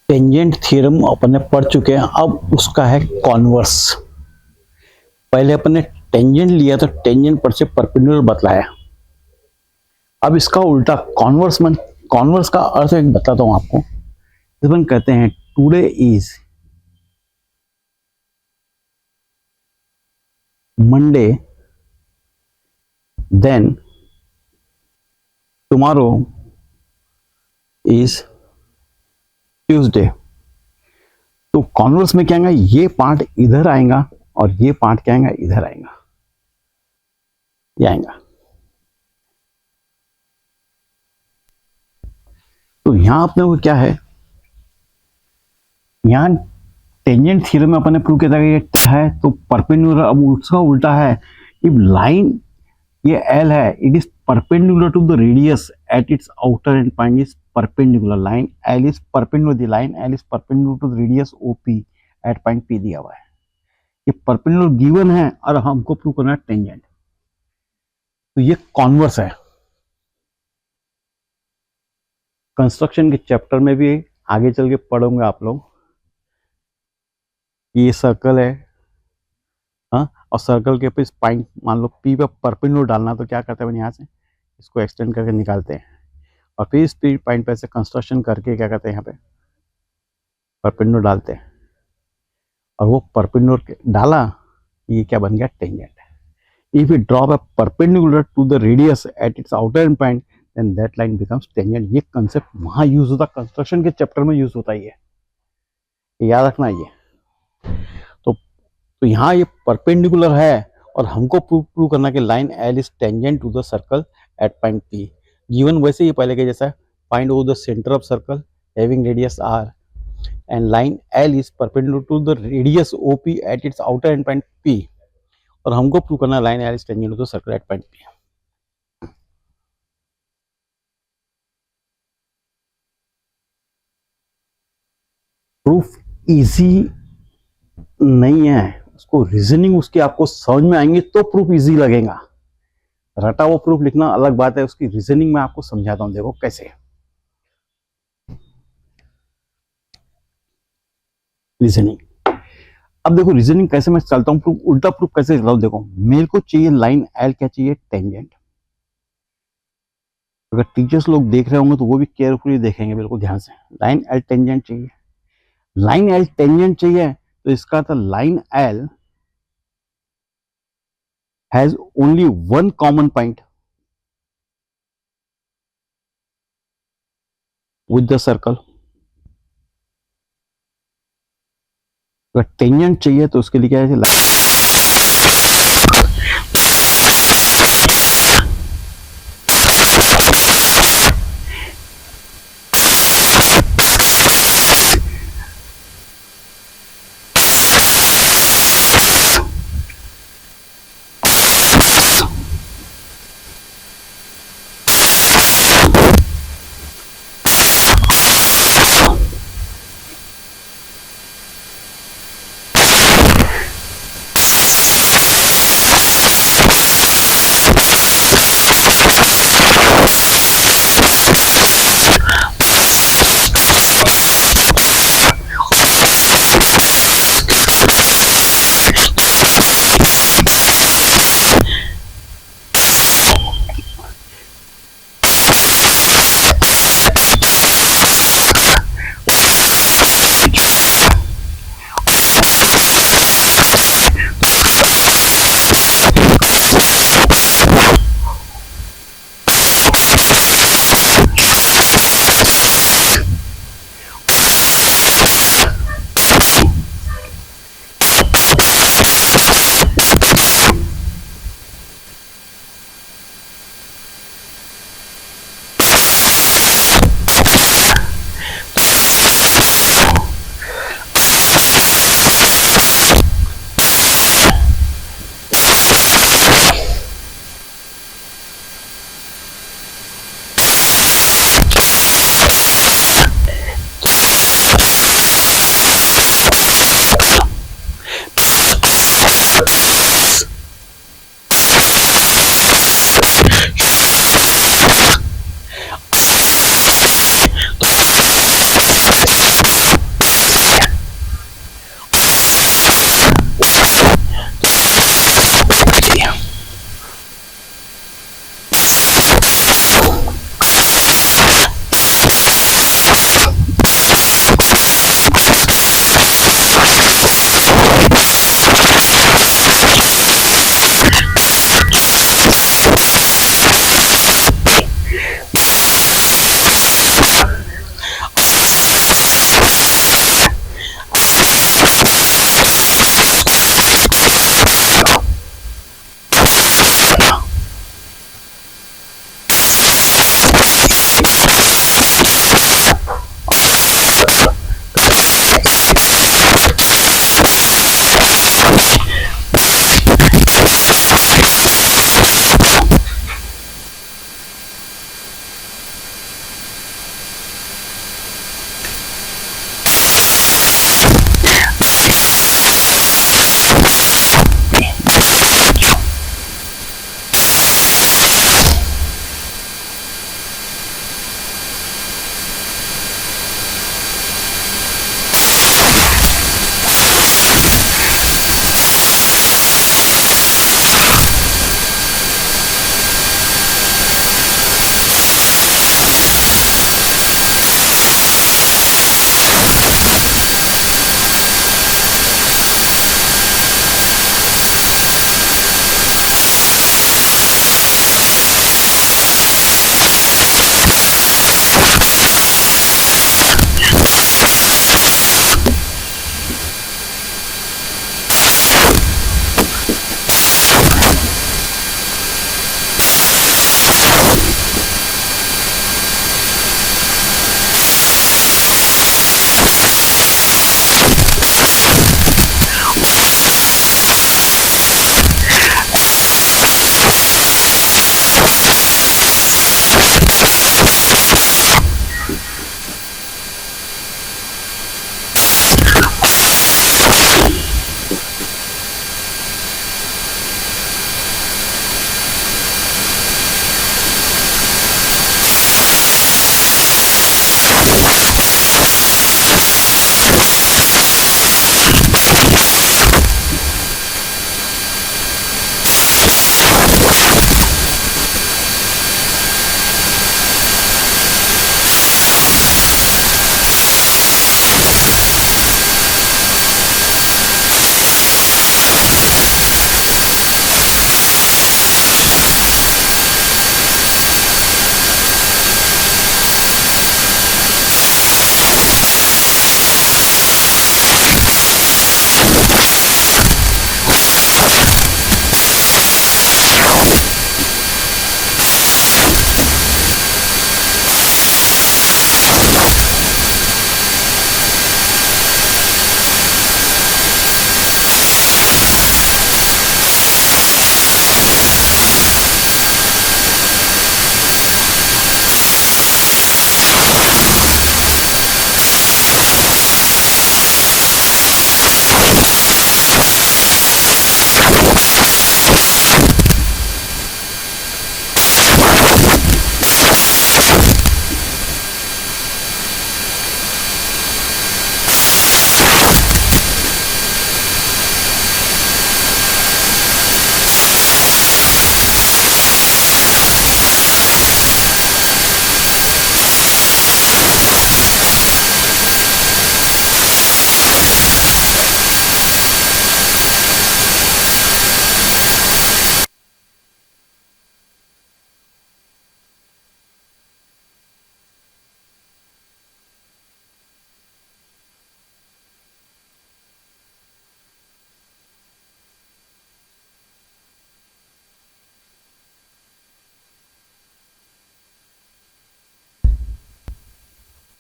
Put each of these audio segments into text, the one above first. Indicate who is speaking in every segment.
Speaker 1: Tangent theorem अपन ने पढ़ चुके हैं। अब उसका है कॉन्वर्स। पहले अपन ने टेंजेंट लिया तो टेंजेंट पर से परपेंडिकुलर बतलाया। अब इसका उल्टा कॉन्वर्स का अर्थ एक बताता हूं आपको। अपन कहते हैं today is Monday, then tomorrow is Tuesday. तो कॉन्वर्स में क्या आएगा, ये पार्ट इधर आएगा और ये पार्ट क्या आएगा, इधर आएगा, ये आएगा। तो यहां अपने को क्या है, यहां टेंजेंट थ्योरम में अपन ने प्रूव किया था कि ये है तो परपेंडिकुलर। अब उसका उल्टा है, इफ लाइन ये एल है, it is perpendicular to the radius at its outer end point is perpendicular. Line L is perpendicular, the line L is perpendicular to the radius OP at point P दिया हुआ है। ये perpendicular given है और हमको prove करना है tangent. तो ये कॉन्वर्स है। कंस्ट्रक्शन के चैप्टर में भी आगे चल के पढ़ोगे आप लोग। ये सर्कल है, हाँ, और सर्कल के पे पॉइंट मान लो पी पे परपेंडिकुलर डालना, तो क्या करते हैं यहाँ से इसको एक्सटेंड करके निकालते हैं और फिर इस पी पॉइंट पे से कंस्ट्रक्शन करके क्या करते हैं यहाँ पे परपेंडिकुलर डालते हैं और वो परपेंडिकुलर डाला, ये क्या बन गया, tangent. If you draw a perpendicular to the radius at its outer end point then that line becomes tangent. ये कंसेप्ट वहां यूज होता, कंस्ट्रक्शन के चैप्टर में यूज होता है, ये याद रखना। ये तो यहाँ ये परपेंडिकुलर है और हमको प्रूव करना कि line L is tangent to the circle at point P. Given वैसे ही पहले के जैसा, find out the centre of circle having radius R and line L is perpendicular to the radius OP at its outer end point P. और हमको prove करना line L is tangent to the circle at point P. Proof easy नहीं है, उसको reasoning उसकी आपको समझ में आएंगे तो प्रूफ इजी लगेगा। रटा वो प्रूफ लिखना अलग बात है, उसकी रीजनिंग में आपको समझाता हूं, देखो कैसे। रीजनिंग, अब देखो रीजनिंग कैसे मैं चलता हूं, प्रूफ उल्टा प्रूफ कैसे चलाऊं। देखो मेरे को चाहिए लाइन एल, क्या चाहिए, टेंजेंट। अगर टीचर्स लोग देख रहे होंगे तो वो भी केयरफुली देखेंगे, बिल्कुल ध्यान से। लाइन एल टेंजेंट चाहिए, लाइन एल टेंजेंट चाहिए, तो इसका था line L has only one common point with the circle. अगर टेंजेंट चाहिए तो उसके लिए क्या है,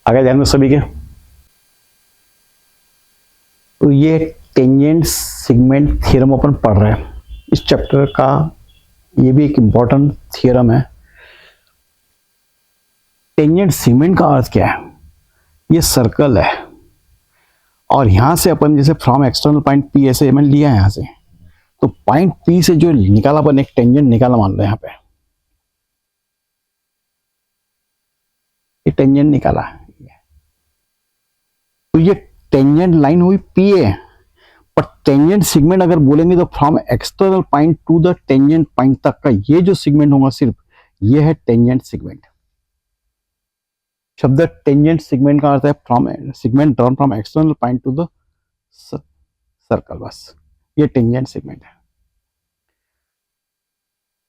Speaker 1: आगे ध्यान में सभी के। तो ये टेंजेंट सेगमेंट थ्योरम अपन पढ़ रहे हैं इस चैप्टर का। ये भी एक इंपॉर्टेंट थ्योरम है। टेंजेंट सेगमेंट का अर्थ क्या है? ये सर्कल है और यहां से अपन जैसे फ्रॉम एक्सटर्नल पॉइंट पी ऐसे मैंने लिया है यहां से, तो पॉइंट पी से जो निकाला अपन एक टेंजेंट निकाला मान लो यहाँ पे, ये टेंजेंट निकाला, तो ये टेंजेंट लाइन हुई पी ए। पर टेंजेंट सेगमेंट अगर बोलेंगे तो from external point to the tangent point तक का ये जो सेगमेंट होगा सिर्फ ये है टेंजेंट सेगमेंट। शब्द टेंजेंट सेगमेंट का अर्थ है from segment drawn from external point to the circle, बस ये टेंजेंट सेगमेंट है।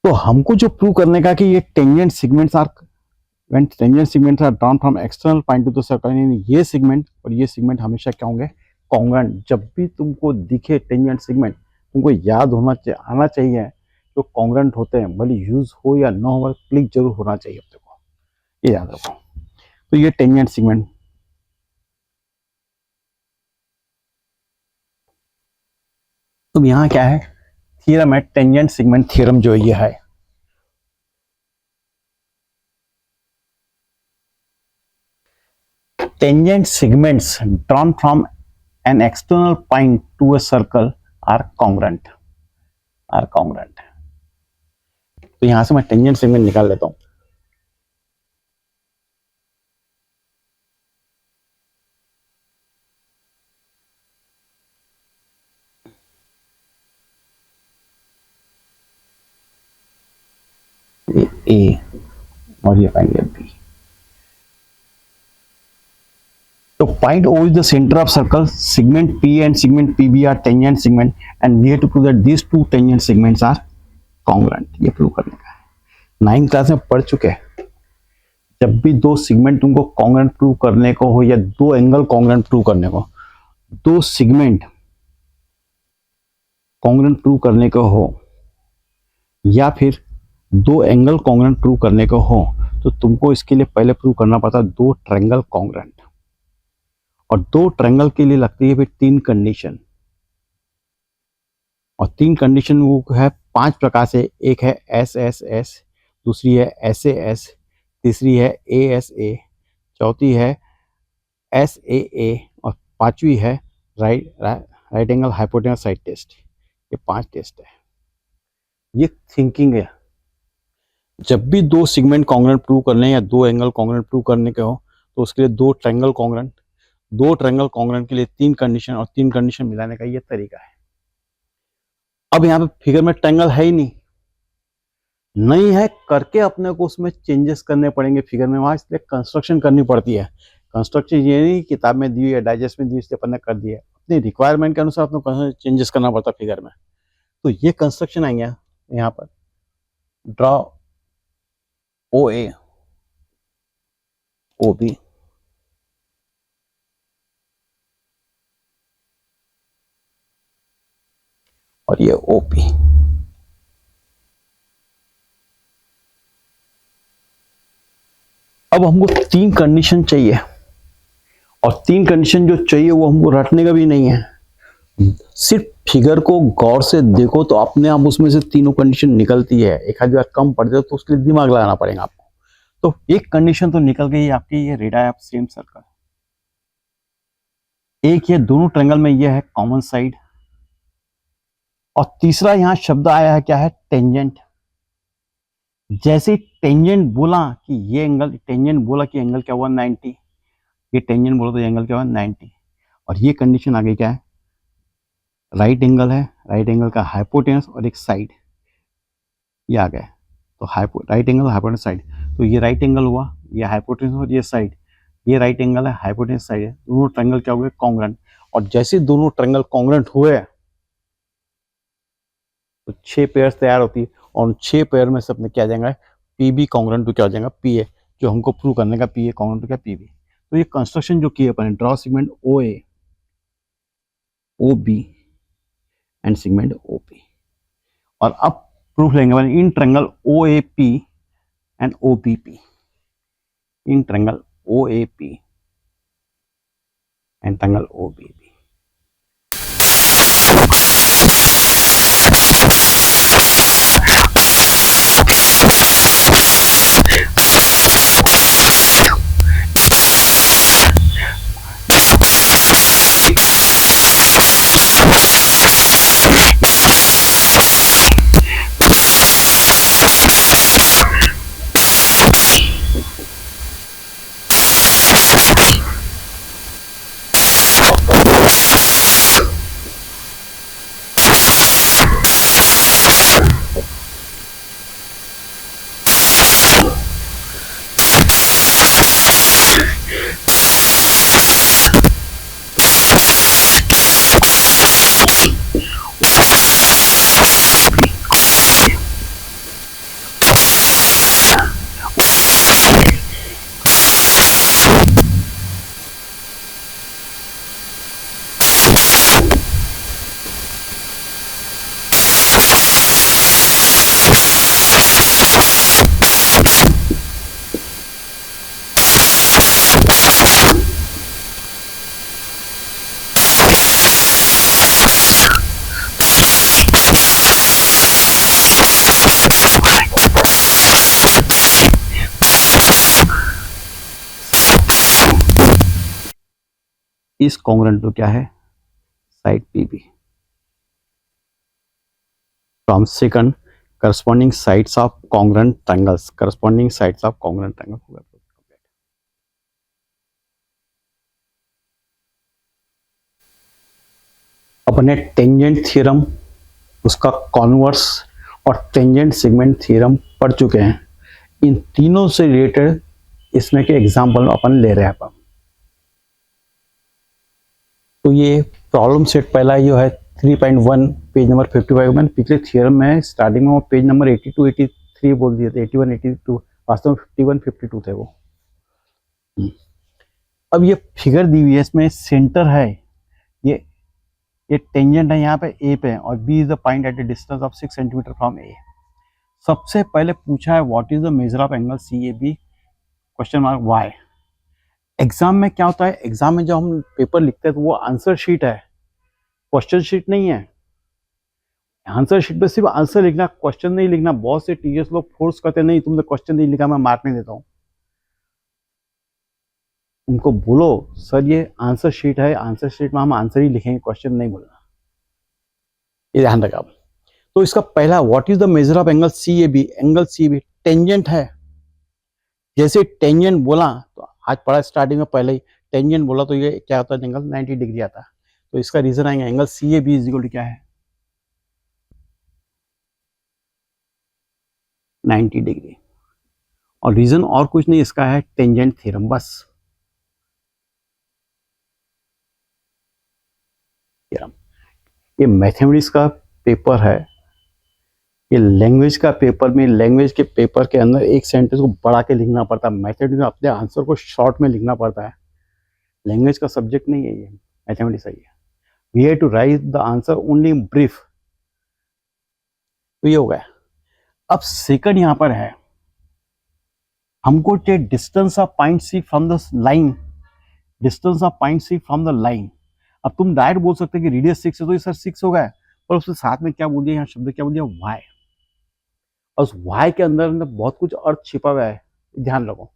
Speaker 1: तो हमको जो प्रूव करने का कि ये tangent segments are when tangent segments are drawn from external point to the circle, यानी ये सेगमेंट और ये सेगमेंट हमेशा क्या होंगे? कॉन्ग्रुएंट। जब भी तुमको दिखे टेंजेंट सेगमेंट तुमको याद आना चाहिए जो कॉन्ग्रुएंट होते हैं, भले यूज हो या ना हो, क्लिक जरूर होना चाहिए अपने को, ये याद रखो। तो ये टेंजेंट सेगमेंट। तो यहाँ क्या है? थ्योरम है टेंजेंट सेगमेंट थ्योरम, जो ये है tangent segments drawn from an external point to a circle are congruent। तो यहां से मैं टेंजेंट सेगमेंट निकाल लेता हूं। ये ए और ये पाएंगे बी। तो point O is the center of circle. Segment P and segment PB are tangent segment, and we have to prove that these two tangent segments are congruent। ये प्रूव करने का है। 9th क्लास में पढ़ चुके हैं। जब भी दो सेगमेंट तुमको कॉन्ग्रुएंट प्रूव करने को हो या दो एंगल कॉन्ग्रुएंट प्रूव करने को, दो सेगमेंट कॉन्ग्रुएंट प्रूव करने को हो या फिर दो एंगल कॉन्ग्रुएंट प्रूव करने को हो, तो तुमको इसके लिए पहले प्रूव करना पड़ता है दो ट्रायंगल कॉन्ग्रुएंट। और दो ट्रायंगल के लिए लगती है फिर तीन कंडीशन, और तीन कंडीशन वो है 5 प्रकार से। एक है एस एस एस, दूसरी है एस ए एस, तीसरी है ए एस ए, चौथी है एस ए, और पांचवी है right angle hypotenuse side test. ये 5 टेस्ट है। ये थिंकिंग है। जब भी दो सेगमेंट कॉन्ग्रुएंट प्रूव करने या दो एंगल कॉन्ग्रुएंट प्रूव करने के हो, तो उसके लिए दो ट्रायंगल कॉन्ग्रुएंट के लिए तीन कंडीशन, और तीन कंडीशन मिलाने का ये तरीका है। अब यहाँ पे फिगर में ट्रायंगल है ही नहीं है, करके अपने को उसमें चेंजेस करने पड़ेंगे फिगर में, वहां इसलिए कंस्ट्रक्शन करनी पड़ती है। कंस्ट्रक्शन ये नहीं किताब में दी है, डाइजेस्ट में दी, इसलिए अपन ने कर दिया है। अपनी रिक्वायरमेंट के अनुसार अपने चेंजेस करना पड़ता है फिगर में। तो ये कंस्ट्रक्शन आएंगे यहाँ पर। Draw O A O B, और ये ओपी। अब हमको तीन कंडीशन चाहिए, और तीन कंडीशन जो चाहिए वो हमको रटने का भी नहीं है। सिर्फ फिगर को गौर से देखो तो अपने आप उसमें से तीनों कंडीशन निकलती है। एक आध बार कम पड़ जाए तो उसके लिए दिमाग लगाना पड़ेगा आपको। तो एक कंडीशन तो निकल गई आपकी, ये रेडियस ऑफ सेम सर्कल। एक ये दोनों ट्रायंगल में ये है कॉमन साइड, और तीसरा यहाँ शब्द आया है क्या है? टेंजेंट। जैसे टेंजेंट बोला कि ये एंगल, टेंजेंट बोला कि एंगल क्या हुआ? 90। ये टेंजेंट बोला तो एंगल क्या हुआ? 90। और ये कंडीशन आ गई क्या है? राइट एंगल है, राइट एंगल का हाइपोटेनस और एक साइड, ये आ गया। तो राइट एंगल हाइपोटेनस साइड, तो ये राइट एंगल हुआ, ये हाइपोटेनस और ये साइड, ये राइट एंगल है, हाइपोटेनस साइड है। दोनों ट्रायंगल क्या हो गए? कॉन्ग्रुएंट। और जैसे दोनों ट्रायंगल कॉन्ग्रुएंट हुए तो 6 पेयर तैयार होती है, और 6 पेयर में से अपने क्या आ जाएगा? पी बी कॉन्ग्रुएंट टू क्या हो जाएगा? P A. जो हमको प्रूव करने का पी ए कॉन्ग्रुएंट टू क्या? P B. तो ये कंस्ट्रक्शन जो किया अपन, draw segment O A O B and segment O P. और अब प्रूफ लेंगे in triangle O A P and O B P. In triangle O A P and triangle O B B. Is congruent तो क्या है, side PB from second corresponding sides of congruent triangles, corresponding sides of congruent triangle होगा। अपने tangent theorem, उसका converse और tangent segment theorem पढ़ चुके हैं। इन तीनों से रिलेटेड इसमें के एग्जांपल अपन ले रहे हैं अपन। तो ये प्रॉब्लम सेट पहला जो है 3.1 पेज नंबर 55 में पिछले थ्योरम में स्टार्टिंग में वो पेज नंबर 82 83 बोल दिए थे, 81 82, वास्तव में 51 52 थे वो। अब ये फिगर दी हुई है, इसमें सेंटर है, ये टेंजेंट है यहाँ पे ए पे और B is the point at a distance of 6 centimetre from A. सबसे पहले पूछा है what is the measure of angle CAB question mark why. Exam में क्या होता है, एग्जाम में जब हम पेपर लिखते हैं तो वो आंसर शीट है, क्वेश्चन शीट नहीं है। आंसर शीट पे सिर्फ आंसर लिखना, क्वेश्चन नहीं लिखना। बहुत से टीचर्स लोग फोर्स करते नहीं, तुमने क्वेश्चन नहीं लिखा मैं मार्क नहीं देता हूँ। उनको बोलो सर ये आंसर शीट है, आंसर शीट में हम आंसर ही लिखेंगे, क्वेश्चन नहीं बोलना, ये ध्यान रखा। तो इसका पहला what is the measure of angle CAB, angle CAB tangent है। जैसे टेंजेंट बोला तो आज पढ़ा स्टार्टिंग में पहले ही, टेंजेंट बोला तो ये क्या होता है, एंगल 90 डिग्री आता है। तो इसका रीजन आएगा angle CAB is equal to क्या है, 90 डिग्री। और रीजन और कुछ नहीं, इसका है टेंजेंट थ्योरम बस। ये मैथमेटिक्स का पेपर है, ये लैंग्वेज का पेपर में, लैंग्वेज के पेपर के अंदर एक सेंटेंस को बढ़ा के लिखना पड़ता है। मैथमेटिक्स में अपने आंसर को शॉर्ट में लिखना पड़ता है। लैंग्वेज का सब्जेक्ट नहीं है ये, मैथमेटिक्स है ये। We have to write the answer only in brief. तो ये हो गया। अब सेकंड यहां पर है, हमको चाहिए distance of point C from the line, distance of point C from the line. अब तुम डायरेक्ट बोल सकते हैं कि रेडियस 6 है तो ये सर 6 हो गया, पर उसके साथ में क्या बोल दिया, यहाँ शब्द क्या बोल दिया, y। और उस y के अंदर बहुत कुछ अर्थ छिपा हुआ है, ध्यान रखो।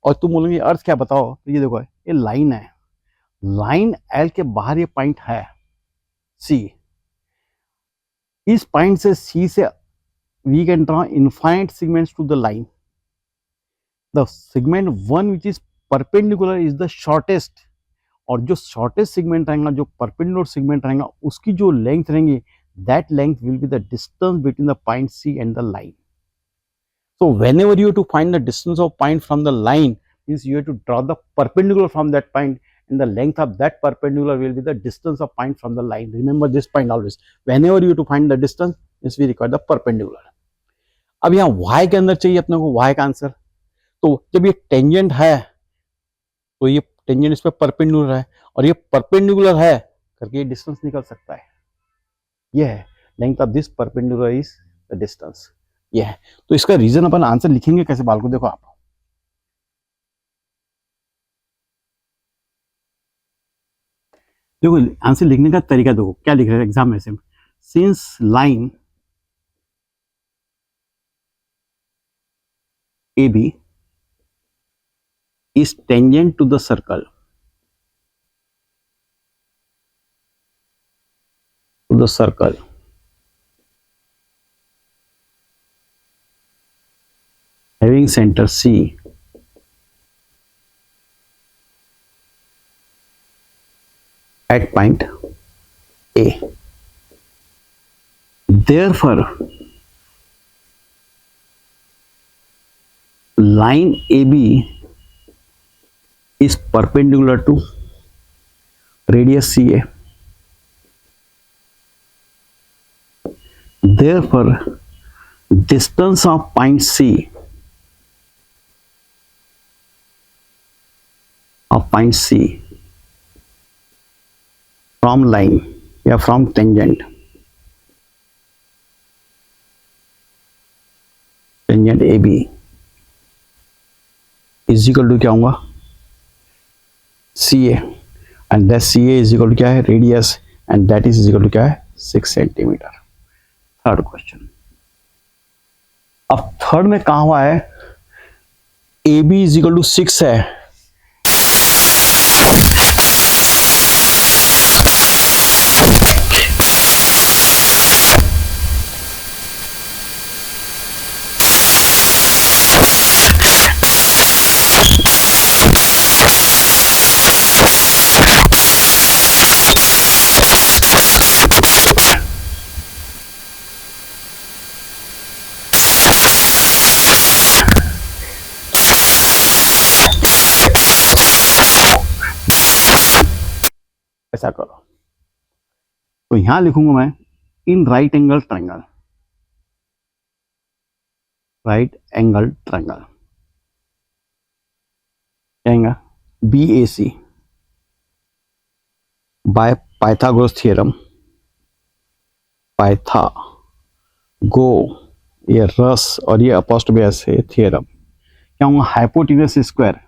Speaker 1: और तुम बोलोगे अर्थ क्या बताओ, तो ये देखो ये लाइन है, लाइन L के बाहर ये पॉइंट है C। इस पॉइंट से C से we can draw infinite segments to the line. The segment 1 which is perpendicular is the shortest, और जो शॉर्टेस्ट सेगमेंट रहेगा, जो परपेंडिकुलर सेगमेंट रहेगा, उसकी जो लेंथ रहेंगी, that length will be the distance between the point C and the line. So whenever you have to find the distance of point from the line, means you have to draw the perpendicular from that point, and the length of that perpendicular will be the distance of point from the line. Remember this point always. Whenever you have to find the distance, means we require the perpendicular. अब यहाँ y के अंदर चाहिए अपने को y का answer. तो जब ये टेंजेंट है तो ये टेंजेंट इस पे परपेंडिकुलर है, और ये परपेंडिकुलर है करके ये डिस्टेंस निकल सकता है। ये है length of this perpendicular is the distance, ये है। तो इसका रीजन अपन आंसर लिखेंगे कैसे बाल को देखो आप। देखो आंसर लिखने का तरीका देखो क्या लिख रहे हैं एग्जाम में से, since line A B is tangent to the circle, having center C at point A. Therefore, line AB is perpendicular to radius CA. Therefore, distance of point C from line या from tangent AB is equal to क्या होगा CA, and that CA is equal to क्या है radius, and that is equal to क्या है 6 centimetre. Third question, अब third में कहा हुआ है AB is equal to 6 है, ऐसा करो तो यहां लिखूंगा मैं इन राइट एंगल ट्रायंगल, कहेंगे BAC बाय पाइथागोरस थ्योरम, पाइथागो ये रस और ये अपोस्ट्रोफी एस है थ्योरम, क्या होगा hypotenuse square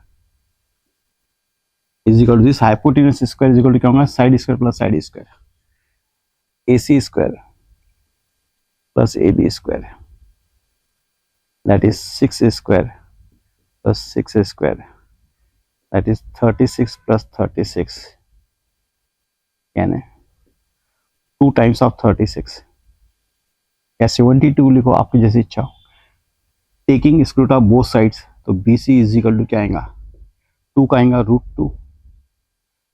Speaker 1: is equal to this, hypotenuse square is equal to क्या होगा side square plus side square, AC square plus AB square, that is 6 square plus 6 square, that is 36 plus 36, यानी 2 times of 36 या 72 लिखो आपकी जैसी इच्छा हो, taking square root of both sides, तो BC इज इक्वल टू क्या आएगा 2 का आएगा √2,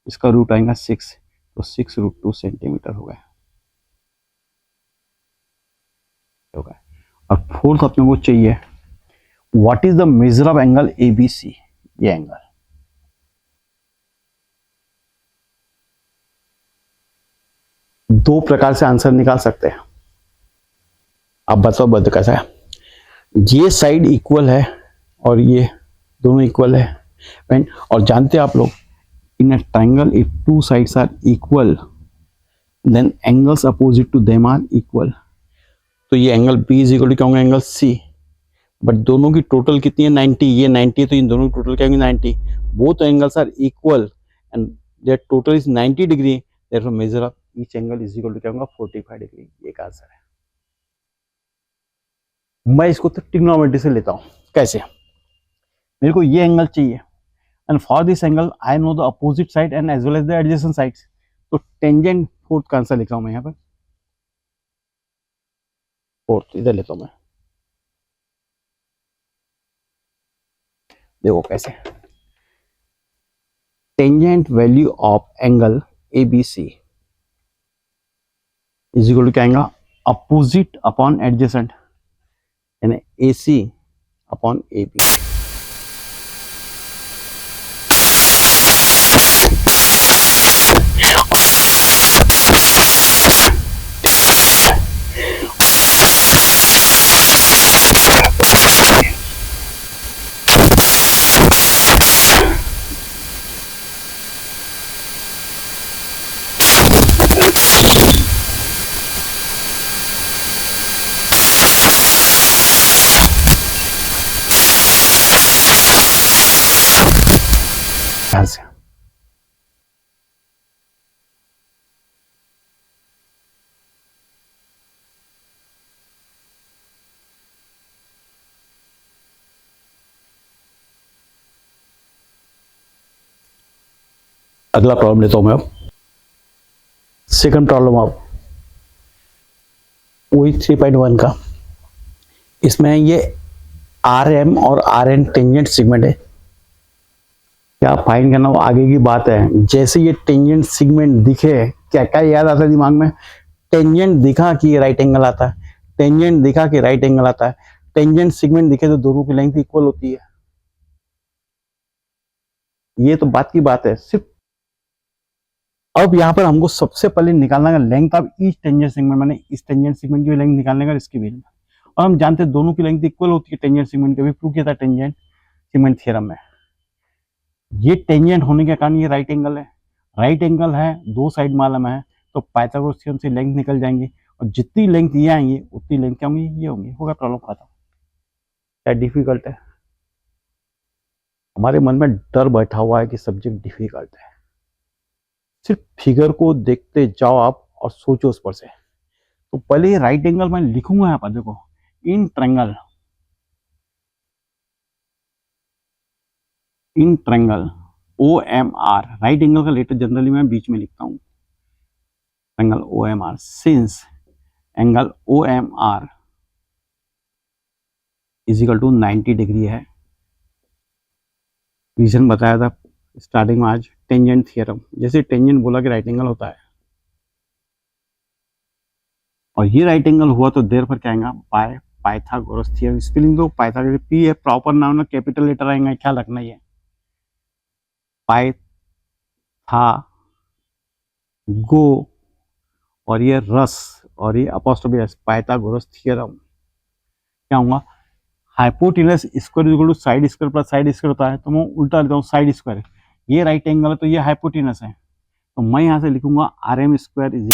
Speaker 1: इसका रूट आएगा 6, तो 6√2 सेंटीमीटर हो गया। और फोर्थ अपने को चाहिए what is the measure of angle ABC, ये एंगल दो प्रकार से आंसर निकाल सकते हैं, आप बताओ कैसा है, ये साइड इक्वल है और ये दोनों इक्वल है, और जानते हैं आप लोग in a triangle if 2 sides are equal then angles opposite to them are equal, तो ये angle B is equal to क्या होगा एंगल C, बट दोनों की टोटल कितनी है 90, ये 90 तो इन दोनों की टोटल क्या होगी 90, both angles are equal and their total is 90 degree, therefore measure of each angle is equal to क्या होगा 45 डिग्री, ये का आंसर है। मैं इसको तो ट्रिग्नोमेट्री से लेता हूं, कैसे, मेरे को ये एंगल चाहिए and for this angle I know the opposite side and as well as the adjacent sides, तो टेंजेंट फोर्थ का आंसर लिख रहा हूं मैं यहाँ पर, फोर्थ इधर लेता हूं मैं, देखो कैसे, tangent value of angle ABC is equal to क्या आएगा अपोजिट अपॉन एडजेसेंट, यानी AC अपॉन AB, अगला प्रॉब्लम लेता हूं मैं अब। सेकंड प्रॉब्लम अब वही 3.1 का। इसमें ये आर एम और आर एन टेंजेंट सेगमेंट है। क्या फाइंड करना, वो आगे की बात है। जैसे ये टेंजेंट सेगमेंट दिखे, क्या क्या याद आता है दिमाग में? टेंजेंट दिखा कि राइट एंगल आता है, टेंजेंट दिखा कि राइट एंगल आता है, टेंजेंट सेगमेंट दिखे तो दोनों की लेंथ इक्वल होती है। ये तो बात की बात है सिर्फ। अब यहाँ पर हमको सबसे पहले निकालना है length of each tangent segment, माने इस टेंजेंट सेगमेंट की भी लेंथ निकालने का, इसकी भी। और हम जानते हैं दोनों की लेंथ इक्वल होती है टेंजेंट सेगमेंट की, भी प्रूव किया था टेंजेंट सेगमेंट थ्योरम में। ये टेंजेंट होने के कारण ये राइट एंगल है, राइट एंगल है, दो साइड मालूम है, तो पाइथागोरस थ्योरम से लेंथ निकल जाएंगी, और जितनी लेंथ ये आएंगी उतनी लेंथ क्या होंगी, ये होंगी। होगा प्रॉब्लम खत्म। क्या डिफिकल्ट है? हमारे मन में डर बैठा हुआ है कि सब्जेक्ट डिफिकल्ट है। सिर्फ फिगर को देखते जाओ आप और सोचो उस पर से। तो पहले राइट एंगल मैं लिखूंगा यहाँ पर, देखो in triangle, in triangle O M R, right angle का लेटर जनरली मैं बीच में लिखता हूँ, triangle O M R, since angle O M R is equal to 90 degree है। रीजन बताया था स्टार्टिंग में आज, टेंजेंट थ्योरम। जैसे टेंजेंट बोला कि राइट एंगल होता है, और ये राइट एंगल हुआ तो देर पर क्या आएगा, बाय पाइथागोरस थ्योरम। स्पेलिंग तो पाइथागोरस, पी है प्रॉपर नाउन में, कैपिटल लेटर आएगा, ख्याल रखना ही है। गो और ये रस और ये अपॉस्ट्रोफी एस, पाइथागोरस थ्योरम। क्या होगा, hypotenuse square is equal to side square plus side square होता है, तो मैं उल्टा लेता हूँ साइड स्क्वायर। ये राइट एंगल है तो ये हाइपोटेनस है, तो मैं यहाँ से लिखूंगा R M square is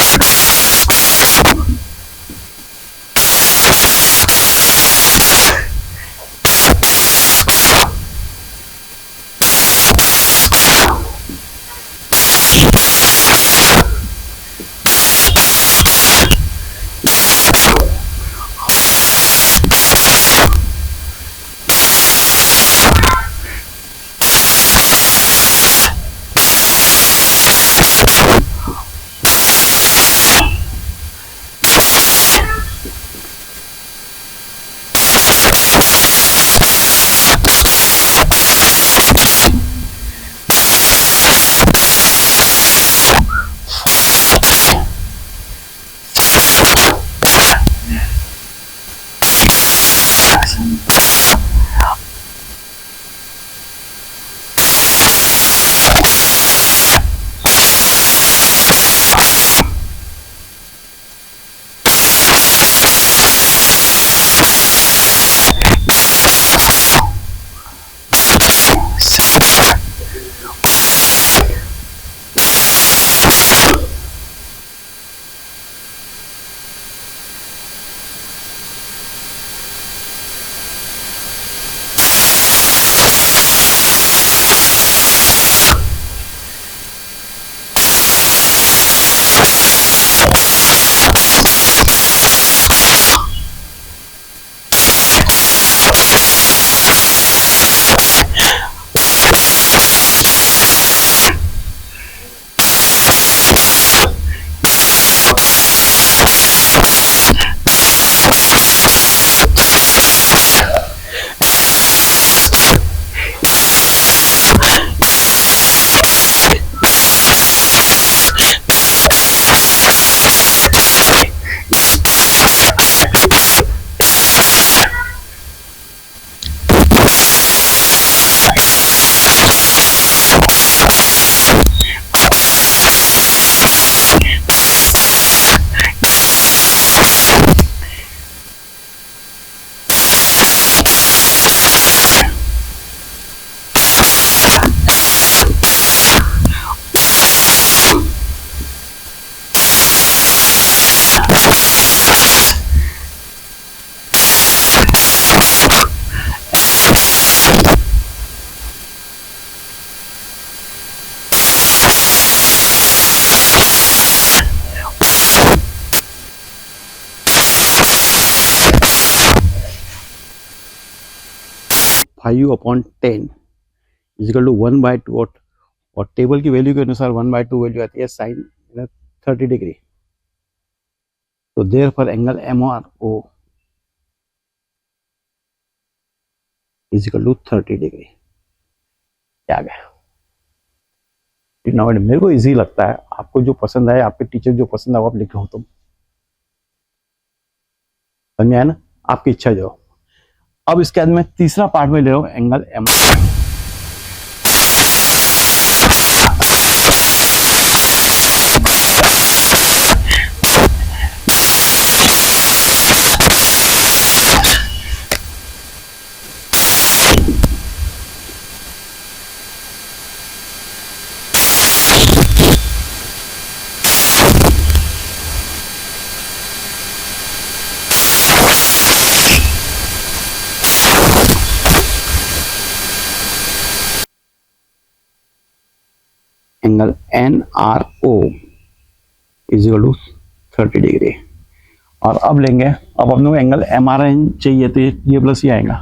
Speaker 1: five upon 10 is equal to 1/2 और टेबल की वैल्यू के अनुसार 1/2 वैल्यू आती है साइन 30 डिग्री। तो therefore angle MRO is equal to 30 degree. क्या गया? मेरे को इजी लगता है, आपको जो पसंद आए, आपके टीचर जो पसंद आए आप लिखो, तुम समझ में आया ना, आपकी इच्छा जो। अब इसके बाद मैं तीसरा पार्ट में ले रहा हूँ angle M। Angle NRO is equal to 30 degree. और अब लेंगे, अब हम लोग एंगल MRN चाहिए, तो ये प्लस ये आएगा,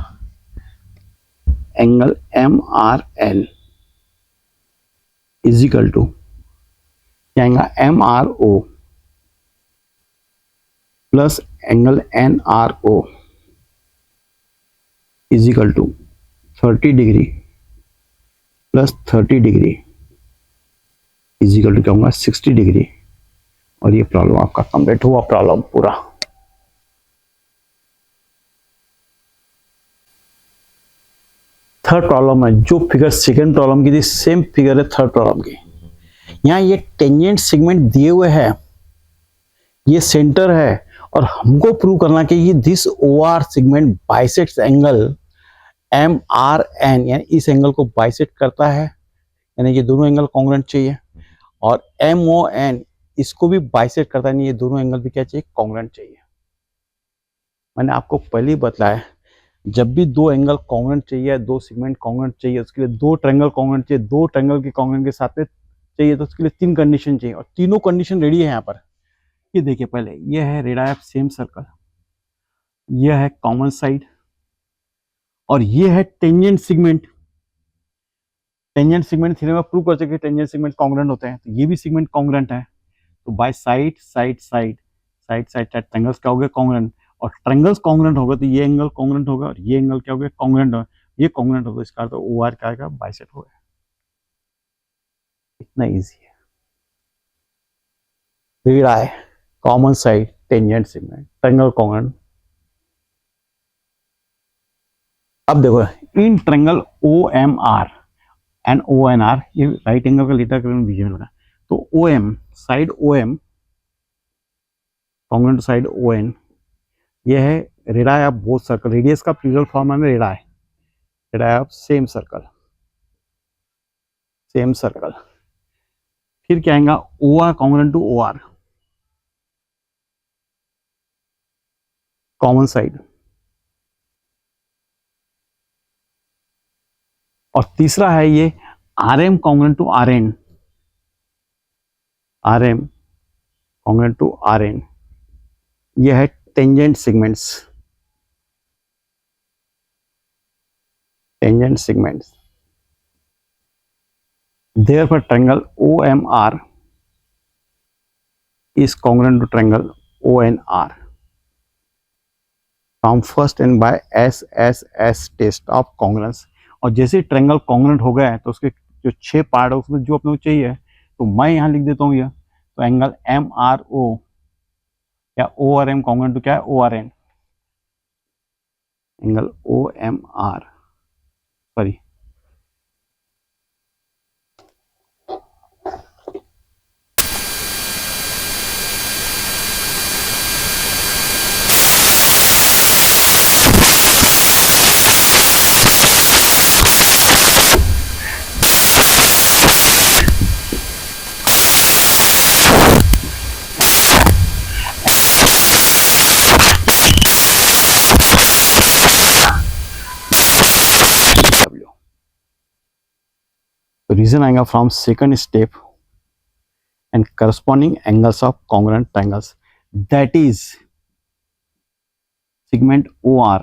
Speaker 1: angle MRN is equal to क्या आएगा, MRO plus angle NRO is equal to 30 degree plus 30 degree is equal to क्या होगा, 60 डिग्री। और ये प्रॉब्लम आपका कंप्लीट हुआ, प्रॉब्लम पूरा। थर्ड प्रॉब्लम है, जो फिगर सेकंड प्रॉब्लम की थी सेम फिगर है थर्ड प्रॉब्लम की। यहाँ ये टेंजेंट सेगमेंट दिए हुए है, ये सेंटर है, और हमको प्रूव करना कि ये this OR segment bisects angle MRN, यानी इस एंगल को बाइसेक्ट करता है, यानी ये दोनों एंगल कॉन्ग्रुएंट चाहिए। और MON इसको भी बाइसेक्ट करता है, ये दोनों एंगल भी क्या चाहिए, कॉन्ग्रुएंट चाहिए। मैंने आपको पहले ही बताया, जब भी दो एंगल कॉन्ग्रुएंट चाहिए, दो सेगमेंट कॉन्ग्रुएंट चाहिए, उसके लिए दो ट्रायंगल कॉन्ग्रुएंट चाहिए, दो ट्रायंगल के कॉन्ग्रुएंट के साथ में चाहिए, तो उसके लिए 3 कंडीशन चाहिए, और तीनों कंडीशन रेडी है यहाँ पर। ये देखिए, पहले ये है रेडियस ऑफ सेम सर्कल, ये है कॉमन साइड, और ये है tangent segment. Tangent segment theorem में प्रूव कर सके टेंजेंट सेगमेंट कॉन्ग्रुएंट होते हैं, तो ये भी सेगमेंट कॉन्ग्रुएंट है। तो by side side side side side side triangles क्या हो गए, कॉन्ग्रुएंट। और ट्रायंगल्स कॉन्ग्रुएंट होगा तो ये एंगल कॉन्ग्रुएंट होगा, और ये एंगल क्या हो गया, कॉन्ग्रुएंट होगा। ये कॉन्ग्रुएंट होगा, इसका तो OR क्या आएगा, बाइसेक्ट होगा। इतना इजी है। रीड आए common side tangent segment triangle congruent. अब देखो, in triangle OMR and ONR, ये राइट एंगल का लेटर करेंगे बीच में लगा, तो OM side OM congruent side ON, ये है radius of both circle. Radius का प्लूरल फॉर्म है radius, radius of same circle, same circle. फिर क्या आएगा, OR congruent to OR common side. और तीसरा है ये RM congruent to RN, RM congruent to RN, ये है tangent segments, tangent segments. Therefore triangle OMR is congruent to triangle ONR from first and by SSS test of congruence। और जैसे triangle congruent हो गया है, तो उसके जो 6 पार्ट है उसमें जो अपने को चाहिए, तो मैं यहाँ लिख देता हूँ ये, तो एंगल MRO या ORM कॉन्ग्रुएंट टू क्या है, ORN, angle OMR, sorry reason आएगा from second step and corresponding angles of congruent triangles, that is segment OR